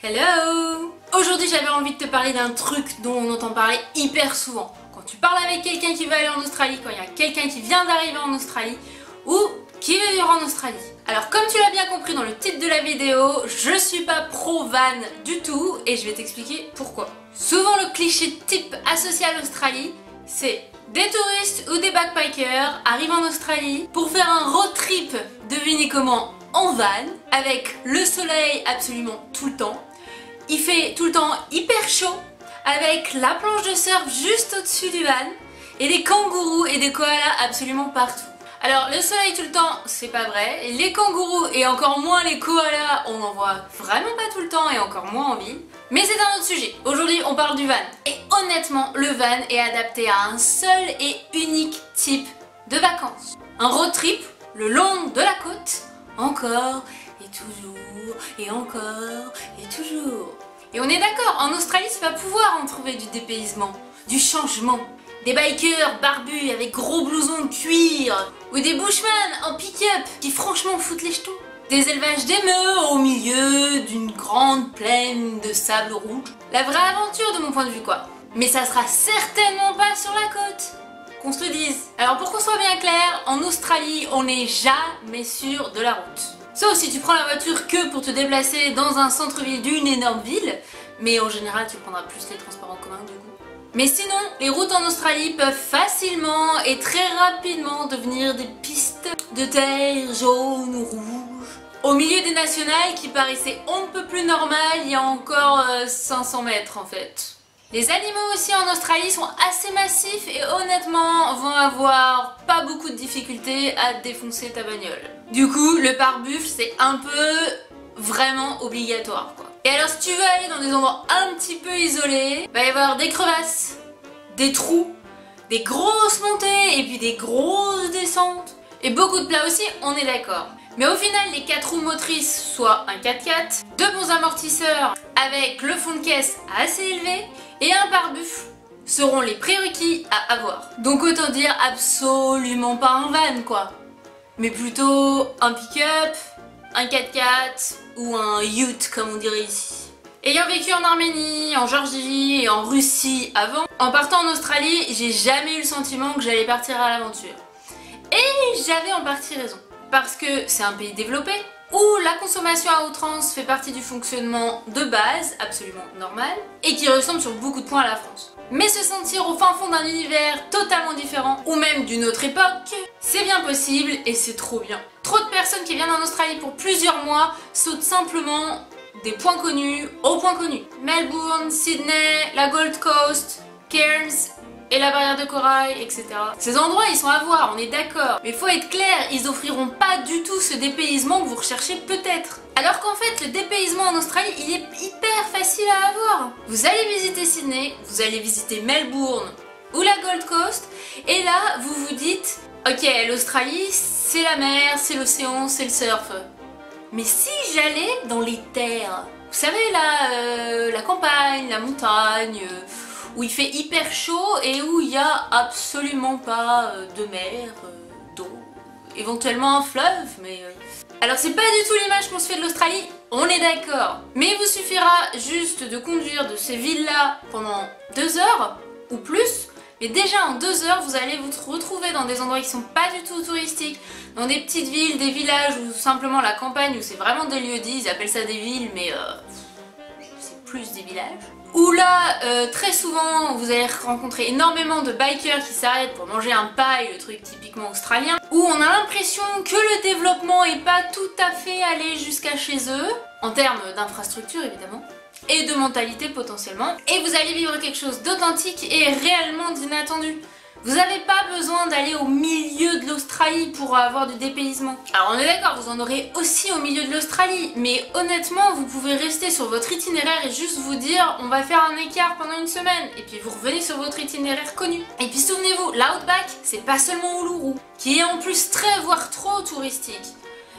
Hello! Aujourd'hui j'avais envie de te parler d'un truc dont on entend parler hyper souvent. Quand tu parles avec quelqu'un qui va aller en Australie, quand il y a quelqu'un qui vient d'arriver en Australie ou qui veut vivre en Australie. Alors comme tu l'as bien compris dans le titre de la vidéo, je suis pas pro van du tout et je vais t'expliquer pourquoi. Souvent le cliché type associé à l'Australie, c'est des touristes ou des backpackers arrivent en Australie pour faire un road trip, devinez comment, en van, avec le soleil absolument tout le temps. Il fait tout le temps hyper chaud, avec la planche de surf juste au-dessus du van, et des kangourous et des koalas absolument partout. Alors le soleil tout le temps, c'est pas vrai, les kangourous et encore moins les koalas, on en voit vraiment pas tout le temps et encore moins en ville. Mais c'est un autre sujet, aujourd'hui on parle du van. Et honnêtement, le van est adapté à un seul et unique type de vacances. Un road trip le long de la côte, encore et toujours, et encore et toujours. Et on est d'accord, en Australie tu vas pouvoir en trouver du dépaysement, du changement. Des bikers barbus avec gros blousons de cuir, ou des bushman en pick-up qui franchement foutent les jetons. Des élevages d'émeutes au milieu d'une grande plaine de sable rouge. La vraie aventure de mon point de vue quoi. Mais ça sera certainement pas sur la côte. Qu'on se le dise. Alors pour qu'on soit bien clair, en Australie on n'est jamais sûr de la route. Sauf si tu prends la voiture que pour te déplacer dans un centre-ville d'une énorme ville, mais en général tu prendras plus les transports en commun du coup. Mais sinon, les routes en Australie peuvent facilement et très rapidement devenir des pistes de terre jaune ou rouge. Au milieu des nationales qui paraissaient on ne peut plus normales il y a encore 500 mètres en fait. Les animaux aussi en Australie sont assez massifs et honnêtement vont avoir pas beaucoup de difficultés à défoncer ta bagnole. Du coup, le pare-buffle c'est un peu vraiment obligatoire quoi. Et alors si tu veux aller dans des endroits un petit peu isolés, il va y avoir des crevasses, des trous, des grosses montées et puis des grosses descentes. Et beaucoup de plats aussi, on est d'accord. Mais au final, les 4 roues motrices, soit un 4x4, 2 bons amortisseurs avec le fond de caisse assez élevé et un pare-buffle seront les prérequis à avoir. Donc autant dire absolument pas un van quoi, mais plutôt un pick-up, un 4x4 ou un ute comme on dirait ici. Ayant vécu en Arménie, en Géorgie et en Russie avant, en partant en Australie, j'ai jamais eu le sentiment que j'allais partir à l'aventure. Et j'avais en partie raison. Parce que c'est un pays développé, où la consommation à outrance fait partie du fonctionnement de base, absolument normal, et qui ressemble sur beaucoup de points à la France. Mais se sentir au fin fond d'un univers totalement différent, ou même d'une autre époque, c'est bien possible et c'est trop bien. Trop de personnes qui viennent en Australie pour plusieurs mois sautent simplement des points connus aux points connus. Melbourne, Sydney, la Gold Coast, Cairns et la barrière de corail, etc. Ces endroits ils sont à voir, on est d'accord. Mais faut être clair, ils offriront pas du tout ce dépaysement que vous recherchez peut-être. Alors qu'en fait le dépaysement en Australie il est hyper facile à avoir. Vous allez visiter Sydney, vous allez visiter Melbourne ou la Gold Coast et là vous vous dites ok l'Australie c'est la mer, c'est l'océan, c'est le surf. Mais si j'allais dans les terres, vous savez là, la campagne, la montagne, où il fait hyper chaud et où il n'y a absolument pas de mer, d'eau, éventuellement un fleuve, mais... Alors c'est pas du tout l'image qu'on se fait de l'Australie, on est d'accord. Mais il vous suffira juste de conduire de ces villes-là pendant 2 heures, ou plus, mais déjà en 2 heures vous allez vous retrouver dans des endroits qui sont pas du tout touristiques, dans des petites villes, des villages ou simplement la campagne où c'est vraiment des lieux-dits, ils appellent ça des villes mais c'est plus des villages. Où là, très souvent, vous allez rencontrer énormément de bikers qui s'arrêtent pour manger un paille, le truc typiquement australien, où on a l'impression que le développement est pas tout à fait allé jusqu'à chez eux, en termes d'infrastructure évidemment, et de mentalité potentiellement, et vous allez vivre quelque chose d'authentique et réellement d'inattendu. Vous n'avez pas besoin d'aller au milieu de l'Australie pour avoir du dépaysement. Alors on est d'accord, vous en aurez aussi au milieu de l'Australie, mais honnêtement vous pouvez rester sur votre itinéraire et juste vous dire on va faire un écart pendant une semaine, et puis vous revenez sur votre itinéraire connu. Et puis souvenez-vous, l'Outback c'est pas seulement Uluru, qui est en plus très voire trop touristique.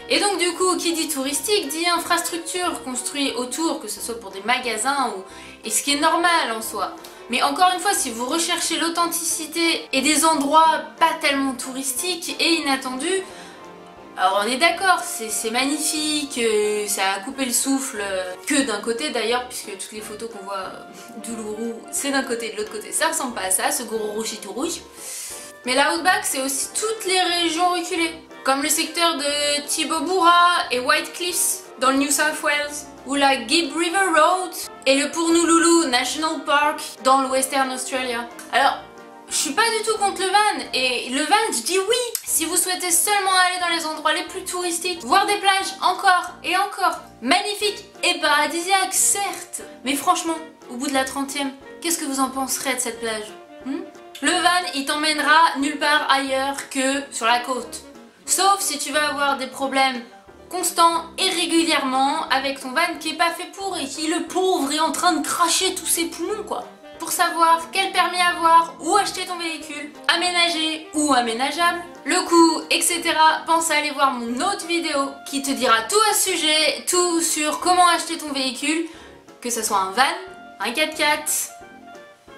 Et donc du coup, qui dit touristique dit infrastructure construite autour, que ce soit pour des magasins ou... et ce qui est normal en soi. Mais encore une fois, si vous recherchez l'authenticité et des endroits pas tellement touristiques et inattendus, Alors on est d'accord, c'est magnifique, ça a coupé le souffle, que d'un côté d'ailleurs, puisque toutes les photos qu'on voit d'Uluru, c'est d'un côté, de l'autre côté ça ressemble pas à ça, ce gros rouge tout rouge. Mais l'Outback, c'est aussi toutes les régions reculées, comme le secteur de Tibobura et White Cliffs dans le New South Wales, ou la Gibb River Road et le Purnululu National Park dans le Western Australia. Alors, je suis pas du tout contre le van, et le van, je dis oui si vous souhaitez seulement aller dans les endroits les plus touristiques, voir des plages encore et encore, magnifiques et paradisiaques certes, mais franchement, au bout de la 30e, qu'est-ce que vous en penserez de cette plage? Le van, il t'emmènera nulle part ailleurs que sur la côte. Sauf si tu vas avoir des problèmes constants et régulièrement avec ton van qui est pas fait pour et qui, le pauvre, est en train de cracher tous ses poumons quoi. Pour savoir quel permis avoir, où acheter ton véhicule, aménagé ou aménageable, le coût, etc. pense à aller voir mon autre vidéo qui te dira tout à ce sujet, tout sur comment acheter ton véhicule, que ce soit un van, un 4x4,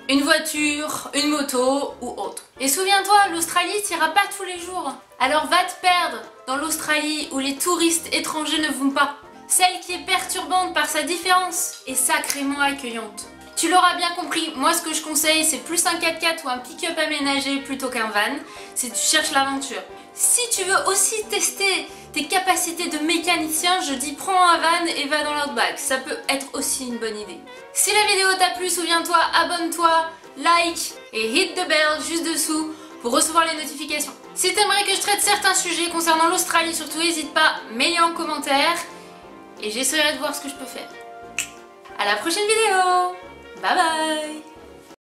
une voiture, une moto ou autre. Et souviens-toi, l'Australie t'ira pas tous les jours. Alors va te perdre dans l'Australie où les touristes étrangers ne vont pas. Celle qui est perturbante par sa différence et sacrément accueillante. Tu l'auras bien compris, moi ce que je conseille c'est plus un 4x4 ou un pick-up aménagé plutôt qu'un van si tu cherches l'aventure. Si tu veux aussi tester tes capacités de mécanicien, je dis prends un van et va dans l'Outback, ça peut être aussi une bonne idée. Si la vidéo t'a plu, souviens-toi, abonne-toi, like et hit the bell juste dessous pour recevoir les notifications. Si t'aimerais que je traite certains sujets concernant l'Australie surtout, n'hésite pas, mets-les en commentaire et j'essaierai de voir ce que je peux faire. À la prochaine vidéo. Bye bye.